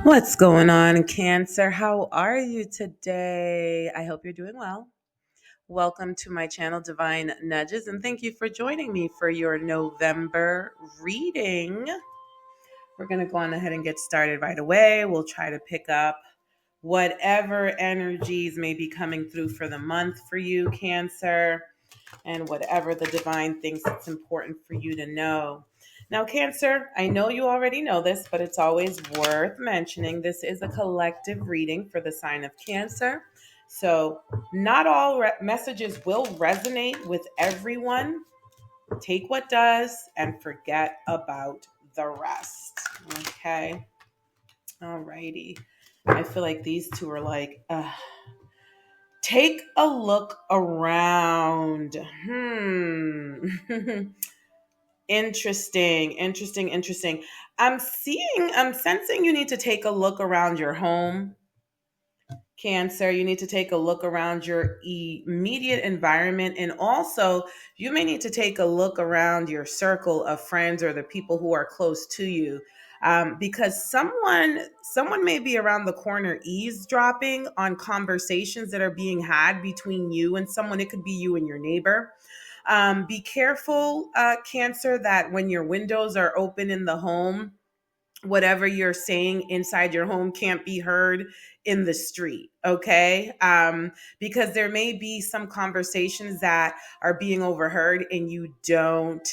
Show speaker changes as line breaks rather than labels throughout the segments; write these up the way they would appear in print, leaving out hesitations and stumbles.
What's going on, Cancer? How are you today? I hope you're doing well. Welcome to my channel, Divine Nudges, and thank you for joining me for your November reading. We're going to go on ahead and get started right away. We'll try to pick up whatever energies may be coming through for the month for you, Cancer, and whatever the divine thinks it's important for you to know. Now, Cancer, I know you already know this, but it's always worth mentioning. This is a collective reading for the sign of Cancer. So, not all messages will resonate with everyone. Take what does and forget about the rest. Okay. Alrighty. I feel like these two are like, take a look around. Interesting. I'm sensing you need to take a look around your home, Cancer. You need to take a look around your immediate environment. And also, you may need to take a look around your circle of friends or the people who are close to you. Because someone may be around the corner eavesdropping on conversations that are being had between you and someone. It could be you and your neighbor. Be careful, Cancer, that when your windows are open in the home, whatever you're saying inside your home can't be heard in the street. Okay. Because there may be some conversations that are being overheard and you don't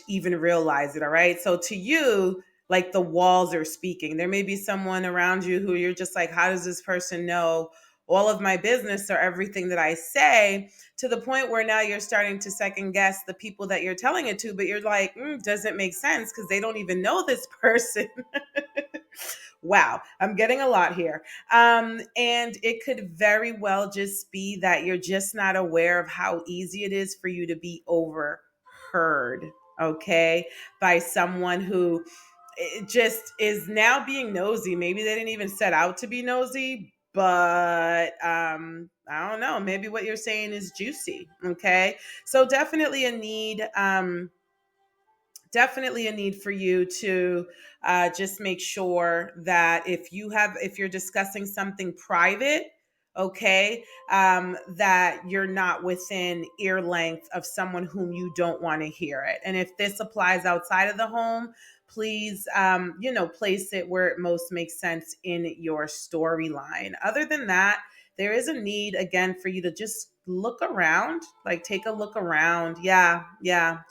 even realize it. All right. So to you, like the walls are speaking. There may be someone around you who you're just like, how does this person know all of my business or everything that I say, to the point where now you're starting to second guess the people that you're telling it to, but you're like, does it make sense? Because they don't even know this person. Wow, I'm getting a lot here. And it could very well just be that you're just not aware of how easy it is for you to be overheard, okay, by someone who just is now being nosy. Maybe they didn't even set out to be nosy, but I don't know. Maybe what you're saying is juicy, okay? So definitely a need for you to just make sure that if you're discussing something private, okay, that you're not within ear length of someone whom you don't want to hear it. And if this applies outside of the home, please place it where it most makes sense in your storyline. Other than that, there is a need again for you to just look around, like take a look around. Yeah,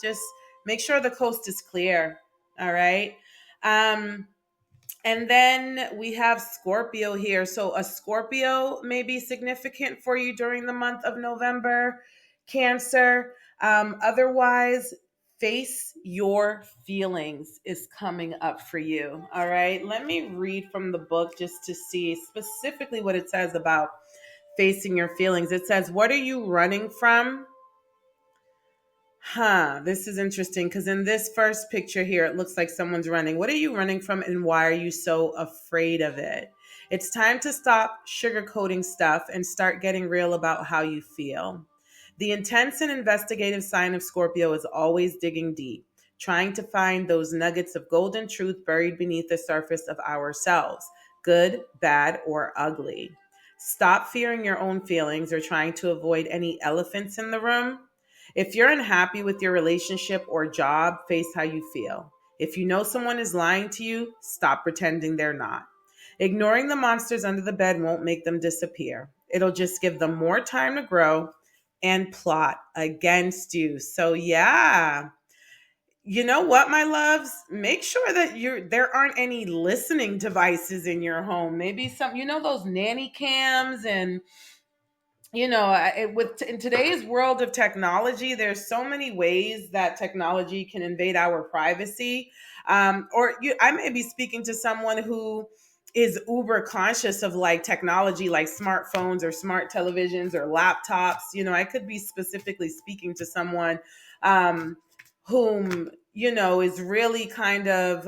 just make sure the coast is clear. All right. Um, and then we have Scorpio here. So a Scorpio may be significant for you during the month of November, Cancer. Otherwise, face your feelings is coming up for you. All right. Let me read from the book just to see specifically what it says about facing your feelings. It says, what are you running from? This is interesting because in this first picture here, it looks like someone's running. What are you running from and why are you so afraid of it? It's time to stop sugarcoating stuff and start getting real about how you feel. The intense and investigative sign of Scorpio is always digging deep, trying to find those nuggets of golden truth buried beneath the surface of ourselves, good, bad, or ugly. Stop fearing your own feelings or trying to avoid any elephants in the room. If you're unhappy with your relationship or job, face how you feel. If you know someone is lying to you, stop pretending they're not. Ignoring the monsters under the bed won't make them disappear. It'll just give them more time to grow and plot against you. So yeah, you know what, my loves? Make sure that there aren't any listening devices in your home. Maybe some, those nanny cams and in today's world of technology, there's so many ways that technology can invade our privacy. I may be speaking to someone who is uber conscious of like technology, like smartphones or smart televisions or laptops. I could be specifically speaking to someone whom is really kind of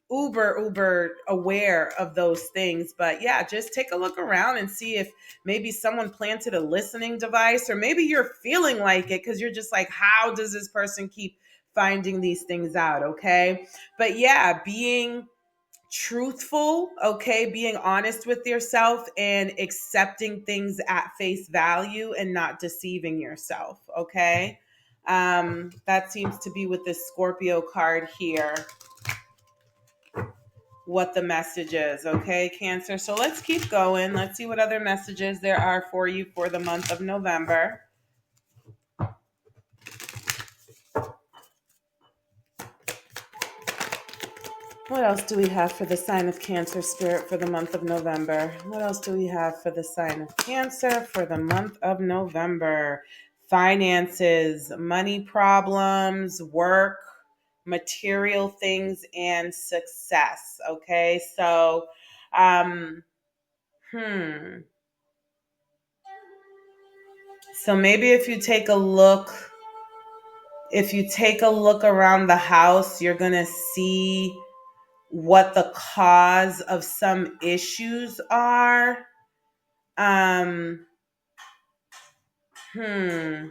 uber aware of those things. But yeah, just take a look around and see if maybe someone planted a listening device, or maybe you're feeling like it because you're just like, how does this person keep finding these things out? Okay. But yeah, being truthful, okay, being honest with yourself and accepting things at face value and not deceiving yourself, okay? That seems to be with this Scorpio card here, what the message is, okay, Cancer? So let's keep going. Let's see what other messages there are for you for the month of November. What else do we have for the sign of Cancer, Spirit, for the month of November? What else do we have for the sign of Cancer for the month of November? Finances, money problems, work, material things, and success. Okay, so, um, hmm. So maybe if you take a look around the house, you're gonna see what the cause of some issues are. Um, hmm.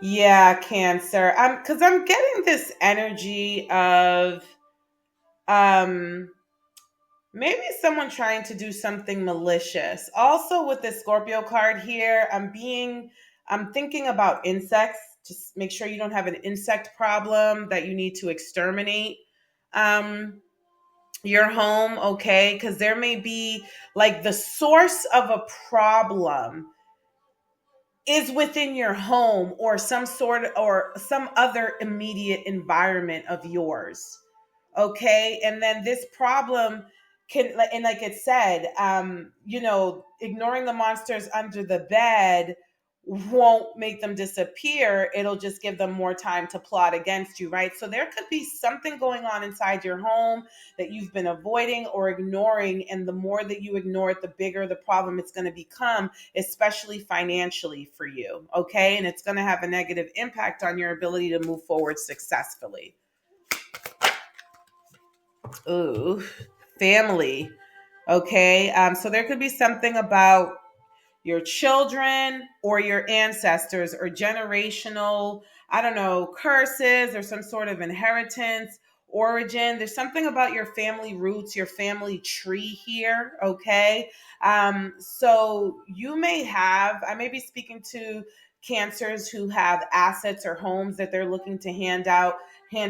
Yeah, Cancer. Because I'm getting this energy of um maybe someone trying to do something malicious. Also with the Scorpio card here, I'm thinking about insects. Just make sure you don't have an insect problem that you need to exterminate. Um your home, okay? Because there may be like the source of a problem is within your home or some sort of, or some other immediate environment of yours, okay? And then this problem can, and like it said, ignoring the monsters under the bed won't make them disappear. It'll just give them more time to plot against you, right? So there could be something going on inside your home that you've been avoiding or ignoring, and the more that you ignore it, the bigger the problem it's going to become, especially financially for you, okay? And it's going to have a negative impact on your ability to move forward successfully. Ooh, family. Okay. So there could be something about your children or your ancestors or generational, I don't know, curses or some sort of inheritance origin. There's something about your family roots, your family tree here. Okay. So I may be speaking to cancers who have assets or homes that they're looking to hand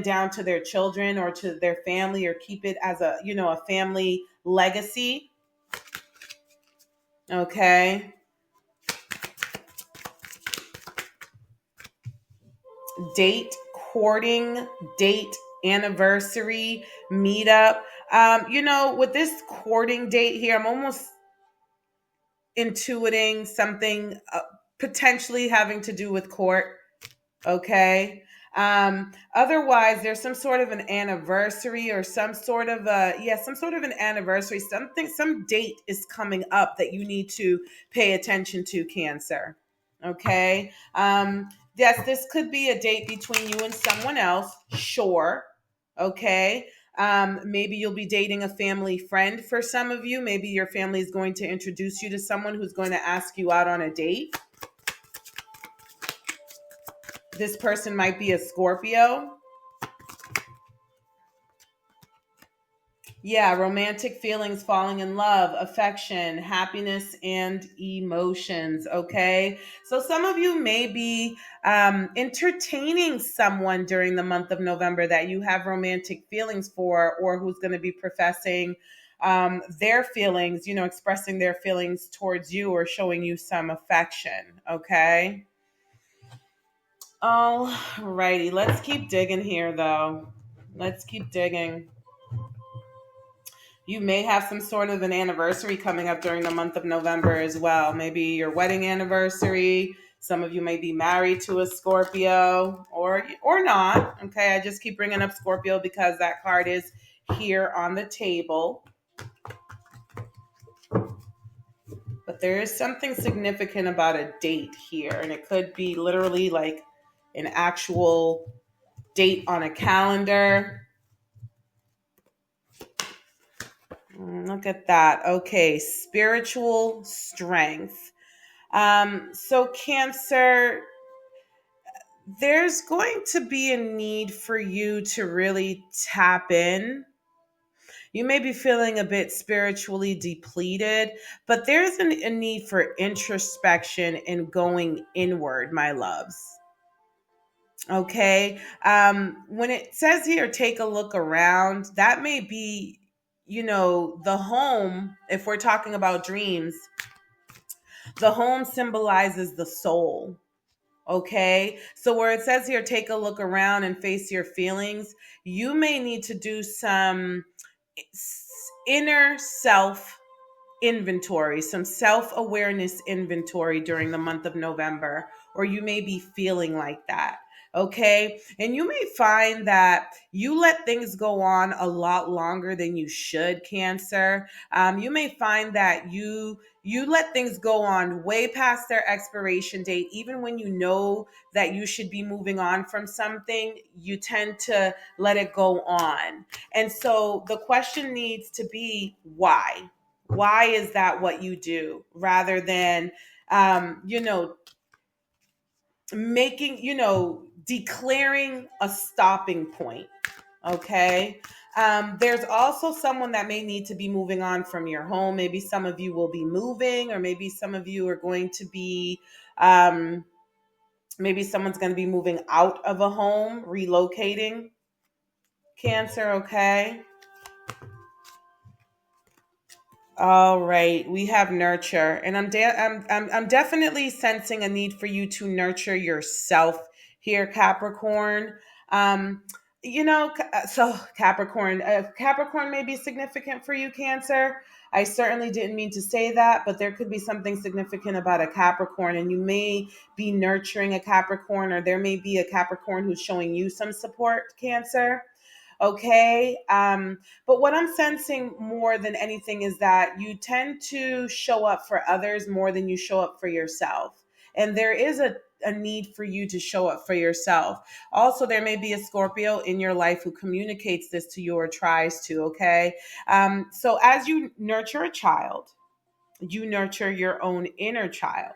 down to their children or to their family, or keep it as a family legacy. Okay. Date, courting, date, anniversary, meetup. With this courting date here, I'm almost intuiting something potentially having to do with court. Okay. Otherwise, there's some sort of an anniversary or some sort of an anniversary. Some date is coming up that you need to pay attention to, Cancer. Okay. Yes, this could be a date between you and someone else. Sure. Okay. Maybe you'll be dating a family friend for some of you. Maybe your family is going to introduce you to someone who's going to ask you out on a date. This person might be a Scorpio. Yeah, romantic feelings, falling in love, affection, happiness, and emotions. Okay. So some of you may be entertaining someone during the month of November that you have romantic feelings for, or who's going to be professing their feelings, expressing their feelings towards you or showing you some affection. Okay. All righty. Let's keep digging here, though. Let's keep digging. You may have some sort of an anniversary coming up during the month of November as well. Maybe your wedding anniversary. Some of you may be married to a Scorpio or not. Okay, I just keep bringing up Scorpio because that card is here on the table. But there is something significant about a date here, and it could be literally like an actual date on a calendar. Look at that. Okay, spiritual strength. So Cancer, there's going to be a need for you to really tap in You may be feeling a bit spiritually depleted, but there's a need for introspection and going inward, my loves. Okay. When it says here, take a look around, that may be, the home. If we're talking about dreams, the home symbolizes the soul. Okay. So where it says here, take a look around and face your feelings, you may need to do some inner self inventory, some self awareness inventory during the month of November, or you may be feeling like that. Okay. And you may find that you let things go on a lot longer than you should, Cancer. You may find that you let things go on way past their expiration date, even when you know that you should be moving on from something, you tend to let it go on. And so the question needs to be why? Why is that what you do, rather than um, you know making, declaring a stopping point. Okay. There's also someone that may need to be moving on from your home. Maybe some of you will be moving, or maybe some of you are going to be um, maybe someone's going to be moving out of a home, relocating, Cancer. Okay. All right, we have nurture, and I'm definitely sensing a need for you to nurture yourself here, Capricorn. Um, so Capricorn may be significant for you, Cancer. I certainly didn't mean to say that, but there could be something significant about a Capricorn, and you may be nurturing a Capricorn, or there may be a Capricorn who's showing you some support, Cancer. Okay. But what I'm sensing more than anything is that you tend to show up for others more than you show up for yourself. And there is a need for you to show up for yourself. Also, there may be a Scorpio in your life who communicates this to you or tries to. Okay. So as you nurture a child, you nurture your own inner child.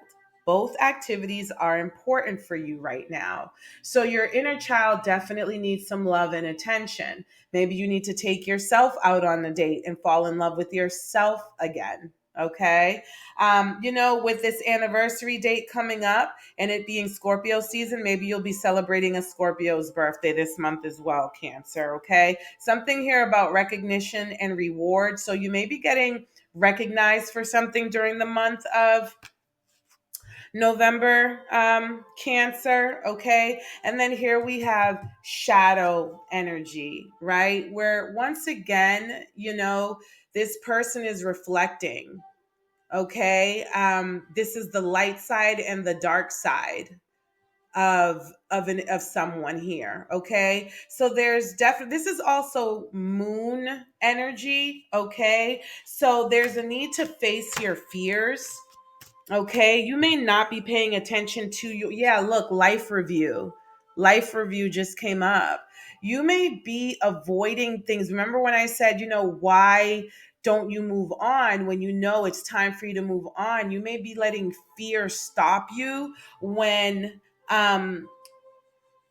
Both activities are important for you right now. So, your inner child definitely needs some love and attention. Maybe you need to take yourself out on a date and fall in love with yourself again. Okay. With this anniversary date coming up and it being Scorpio season, maybe you'll be celebrating a Scorpio's birthday this month as well, Cancer. Okay. Something here about recognition and reward. So, you may be getting recognized for something during the month of November, Cancer. Okay. And then here we have shadow energy, right? Where once again, this person is reflecting. Okay. This is the light side and the dark side of someone here. Okay. So there's definitely, this is also moon energy. Okay. So there's a need to face your fears. Okay, you may not be paying attention to you. Yeah, look, life review. Life review just came up. You may be avoiding things. Remember when I said, why don't you move on when you know it's time for you to move on? You may be letting fear stop you um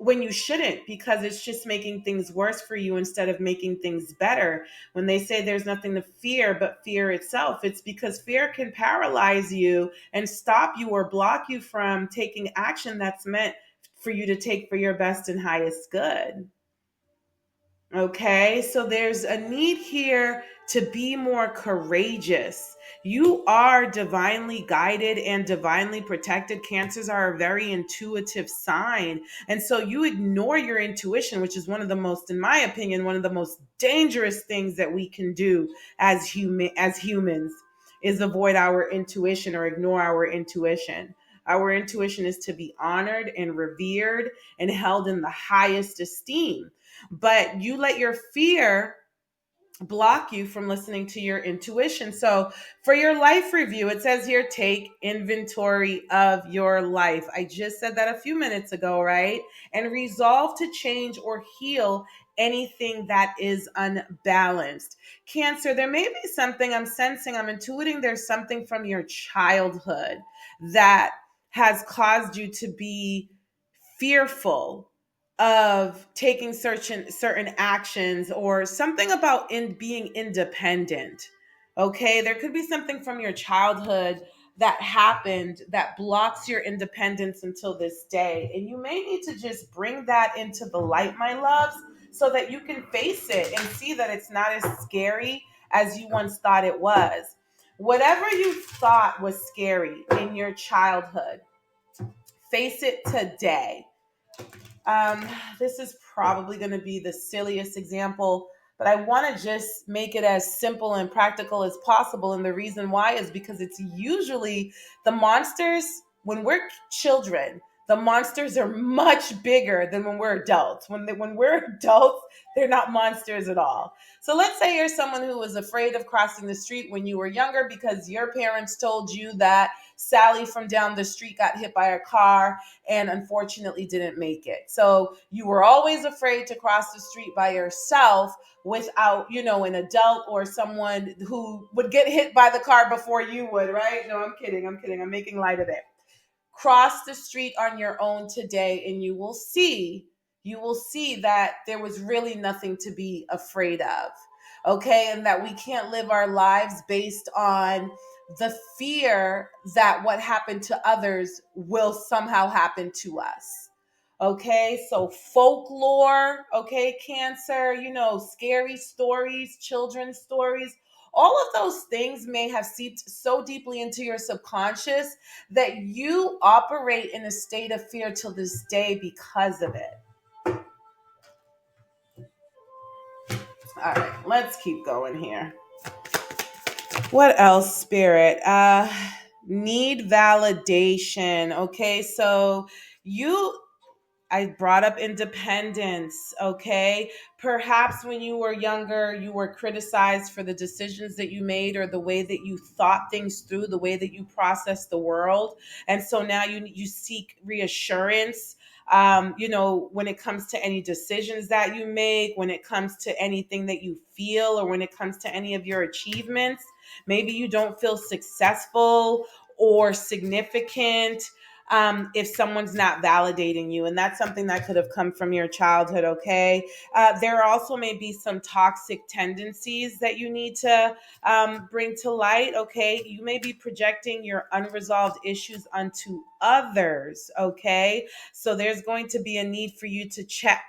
when you shouldn't, because it's just making things worse for you instead of making things better. When they say there's nothing to fear but fear itself, it's because fear can paralyze you and stop you or block you from taking action that's meant for you to take for your best and highest good. Okay, so there's a need here to be more courageous. You are divinely guided and divinely protected. Cancers are a very intuitive sign. And so you ignore your intuition, which is one of the most, in my opinion, one of the most dangerous things that we can do as humans is avoid our intuition or ignore our intuition. Our intuition is to be honored and revered and held in the highest esteem, but you let your fear block you from listening to your intuition. So, for your life review, it says here, take inventory of your life. I just said that a few minutes ago, right? And resolve to change or heal anything that is unbalanced. Cancer, there may be something I'm sensing, I'm intuiting there's something from your childhood that has caused you to be fearful of taking certain actions, or something about in being independent. Okay, there could be something from your childhood that happened that blocks your independence until this day, and you may need to just bring that into the light, my loves, so that you can face it and see that it's not as scary as you once thought it was. Whatever you thought was scary in your childhood, face it today. um, this is probably going to be the silliest example, but I want to just make it as simple and practical as possible. And the reason why is because it's usually the monsters, when we're children, the monsters are much bigger than when we're adults. When we're adults, they're not monsters at all. So let's say you're someone who was afraid of crossing the street when you were younger because your parents told you that Sally from down the street got hit by a car and unfortunately didn't make it. So you were always afraid to cross the street by yourself without, an adult or someone who would get hit by the car before you would, right? No, I'm kidding. I'm kidding. I'm making light of it. Cross the street on your own today and you will see that there was really nothing to be afraid of. Okay, and that we can't live our lives based on the fear that what happened to others will somehow happen to us. Okay, so folklore, okay, Cancer, scary stories, children's stories, all of those things may have seeped so deeply into your subconscious that you operate in a state of fear till this day because of it. All right, let's keep going here. What else, Spirit? Need validation. Okay, so you I brought up independence, okay? Perhaps when you were younger, you were criticized for the decisions that you made or the way that you thought things through, the way that you processed the world. And so now you seek reassurance. When it comes to any decisions that you make, when it comes to anything that you feel, or when it comes to any of your achievements, maybe you don't feel successful or significant if someone's not validating you. And that's something that could have come from your childhood, okay? There also may be some toxic tendencies that you need to bring to light, okay? You may be projecting your unresolved issues onto others, okay? So there's going to be a need for you to check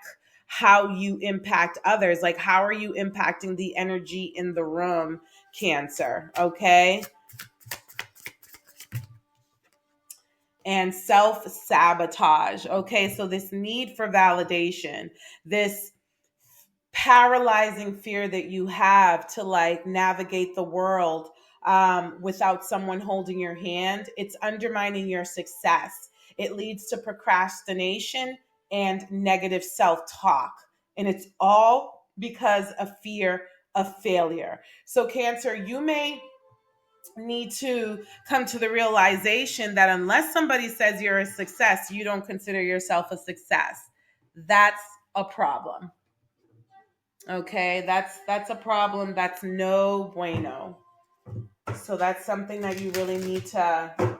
how you impact others. Like, how are you impacting the energy in the room, Cancer, okay? And self sabotage. Okay, so this need for validation, this paralyzing fear that you have to like navigate the world without someone holding your hand, it's undermining your success. It leads to procrastination and negative self talk. And it's all because of fear of failure. So, Cancer, you may need to come to the realization that unless somebody says you're a success, you don't consider yourself a success. That's a problem. Okay, that's a problem. That's no bueno. So that's something that you really need to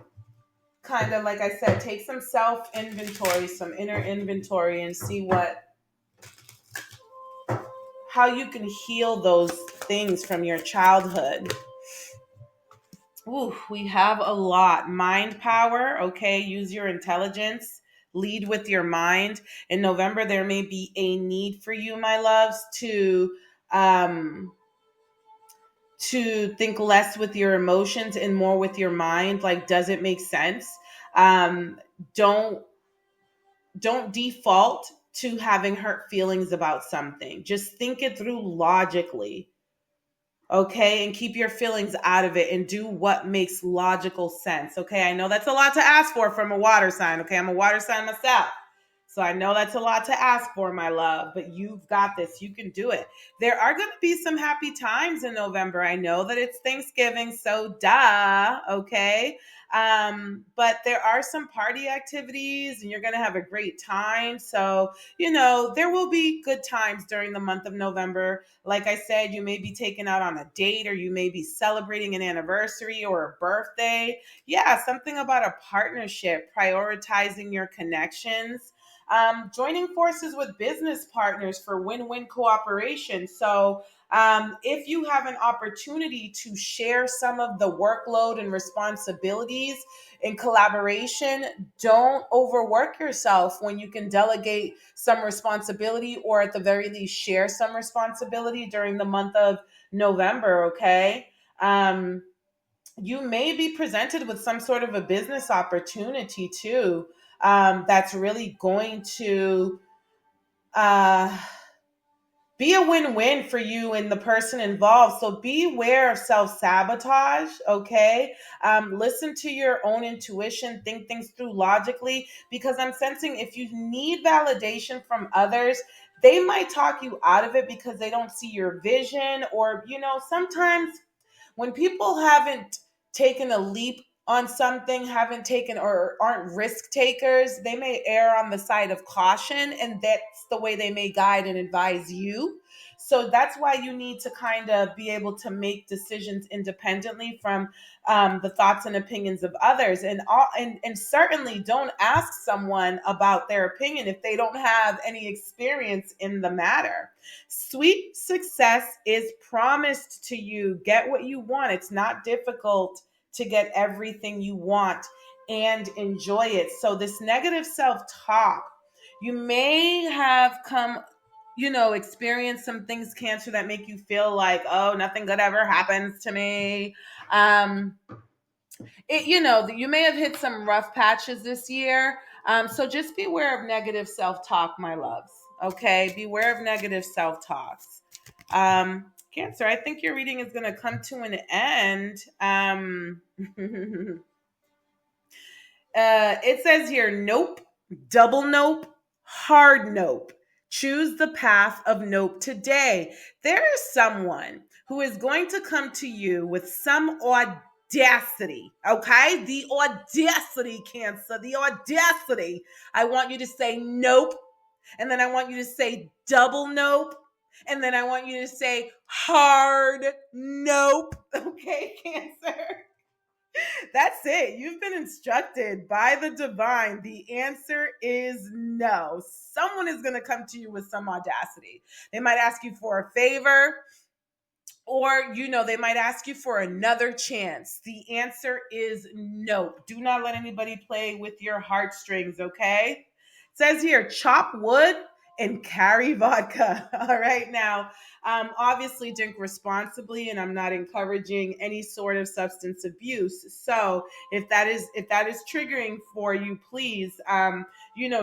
kind of, like I said, take some self inventory, some inner inventory, and see how you can heal those things from your childhood. Ooh, we have a lot. Mind power, okay? Use your intelligence. Lead with your mind. In November, there may be a need for you, my loves, um, to think less with your emotions and more with your mind. Like, does it make sense? Um, don't don't default to having hurt feelings about something. Just think it through logically, okay, and keep your feelings out of it and do what makes logical sense. Okay, I know that's a lot to ask for from a water sign. Okay, I'm a water sign myself, so I know that's a lot to ask for, my love, but you've got this. You can do it. There are going to be some happy times in November. I know that it's Thanksgiving, so duh. Okay, but there are some party activities and you're going to have a great time. So there will be good times during the month of November. Like I said, you may be taken out on a date, or you may be celebrating an anniversary or a birthday. Yeah, something about a partnership, prioritizing your connections. joining forces with business partners for win-win cooperation. So if you have an opportunity to share some of the workload and responsibilities in collaboration, don't overwork yourself when you can delegate some responsibility, or at the very least share some responsibility during the month of November. Okay. You may be presented with some sort of a business opportunity too, that's really going to uh, be a win-win for you and the person involved. So be aware of self-sabotage. Okay. Listen to your own intuition, think things through logically, because I'm sensing if you need validation from others, they might talk you out of it because they don't see your vision. Or, sometimes when people haven't taken a leap on something, haven't taken or aren't risk takers, they may err on the side of caution, and that's the way they may guide and advise you. So that's why you need to kind of be able to make decisions independently from the thoughts and opinions of others, and certainly don't ask someone about their opinion if they don't have any experience in the matter. Sweet success is promised to you. Get what you want. It's not difficult to get everything you want and enjoy it. So, this negative self talk, you may have experience some things, Cancer, that make you feel like, oh, nothing good ever happens to me. Um, you may have hit some rough patches this year. So just beware of negative self-talk, my loves. Okay, beware of negative self-talks. Cancer, I think your reading is going to come to an end. It says here, nope, double nope, hard nope. Choose the path of nope today. There is someone who is going to come to you with some audacity, okay? The audacity, Cancer, the audacity. I want you to say nope, and then I want you to say double nope, and then I want you to say hard nope, okay, Cancer? That's it. You've been instructed by the divine. The answer is no. Someone is going to come to you with some audacity. They might ask you for a favor, or they might ask you for another chance. The answer is no. Do not let anybody play with your heartstrings, okay? It says here, chop wood and carry vodka. All right, now, obviously drink responsibly, and I'm not encouraging any sort of substance abuse. So if that is triggering for you, please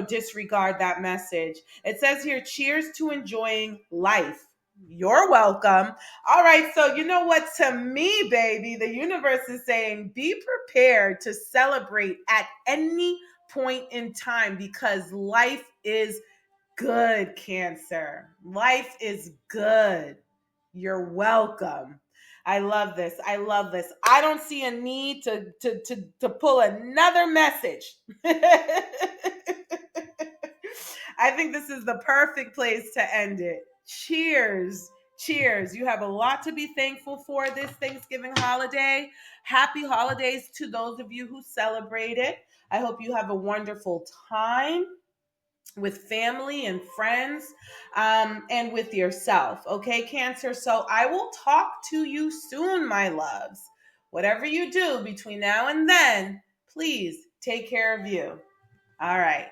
disregard that message. It says here, cheers to enjoying life. You're welcome. All right, so you know what? To me, baby, the universe is saying be prepared to celebrate at any point in time, because life is good, Cancer. Life is good. You're welcome. I love this. I love this. I don't see a need to pull another message. I think this is the perfect place to end it. Cheers. Cheers. You have a lot to be thankful for this Thanksgiving holiday. Happy holidays to those of you who celebrate it. I hope you have a wonderful time with family and friends, and with yourself. Okay, Cancer? So I will talk to you soon, my loves. Whatever you do between now and then, please take care of you. All right.